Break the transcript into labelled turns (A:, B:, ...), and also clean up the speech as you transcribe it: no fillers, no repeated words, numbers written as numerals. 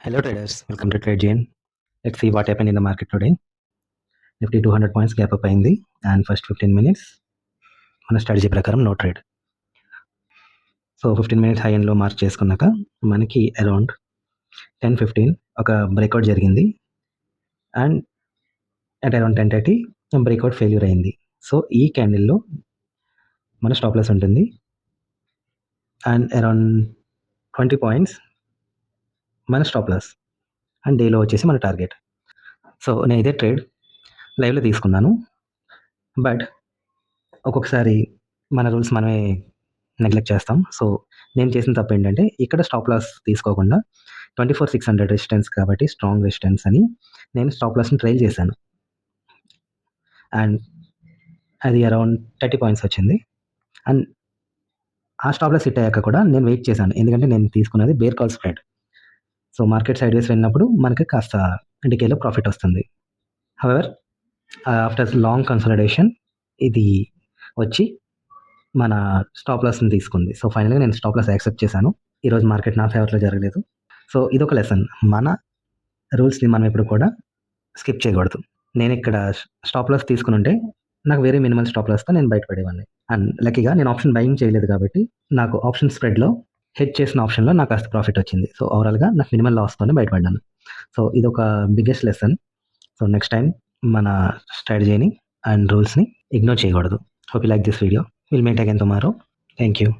A: Hello traders, welcome to TradeGen. Let's see what happened in the market today. Nifty 200 points gap up అయింది and first 15 minutes మన strategy ప్రకారం no trade. So 15 minutes high and low mark చేసుకున్నాక మనకి around 10:15 ఒక breakout జరిగింది and at around 10:30 breakout failure అయింది. So ఈ క్యాండిల్లో మన స్టాప్ లాస్ ఉంటుంది అండ్ అరౌండ్ 20 పాయింట్స్ మన స్టాప్ లాస్ అండ్ డేలో వచ్చేసి మన టార్గెట్. సో నేను ఇదే ట్రేడ్ లైవ్లో తీసుకున్నాను. బట్ ఒక్కొక్కసారి మన రూల్స్ మనమే నెగ్లెక్ట్ చేస్తాం. సో నేను చేసిన తప్పు ఏంటంటే ఇక్కడ స్టాప్ లాస్ తీసుకోకుండా 24,600 రెసిస్టెన్స్ కాబట్టి స్ట్రాంగ్ రెసిస్టెన్స్ అని నేను స్టాప్ లాస్ని ట్రైల్ చేశాను అండ్ అది అరౌండ్ 30 పాయింట్స్ వచ్చింది. అండ్ ఆ స్టాప్ లాస్ హిట్ అయ్యాక కూడా నేను వెయిట్ చేశాను, ఎందుకంటే నేను తీసుకున్నది bear call spread. So market sideways వెళ్ళినప్పుడు మనకి కాస్త డికేలో ప్రాఫిట్ వస్తుంది. హవెవర్ ఆఫ్టర్ లాంగ్ కన్సల్టేషన్ ఇది వచ్చి మన స్టాప్ లాస్ని తీసుకుంది. సో ఫైనల్గా నేను స్టాప్ లాస్ యాక్సెప్ట్ చేశాను. ఈరోజు మార్కెట్ నా ఫేవర్లో జరగలేదు. సో ఇదొక లెసన్, మన రూల్స్ని మనం ఎప్పుడు కూడా స్కిప్ చేయకూడదు. నేను ఇక్కడ స్టాప్ లాస్ తీసుకుని ఉంటే నాకు వేరే మినిమల్ స్టాప్ లాస్తో నేను బయటపడేవాడిని. అండ్ లక్కీగా నేను ఆప్షన్ బయింగ్ చేయలేదు కాబట్టి నాకు ఆప్షన్ స్ప్రెడ్లో హెడ్ చేసిన ఆప్షన్లో నాకు కాస్త ప్రాఫిట్ వచ్చింది. సో ఓవరాల్గా నాకు మినిమల్ లాస్తోనే బయటపడ్డాను. సో ఇదొక biggest lesson. So next time మన స్ట్రాటజీని అండ్ రూల్స్ని ఇగ్నోర్ చేయకూడదు. Hope you like this video. We'll meet again tomorrow. Thank you.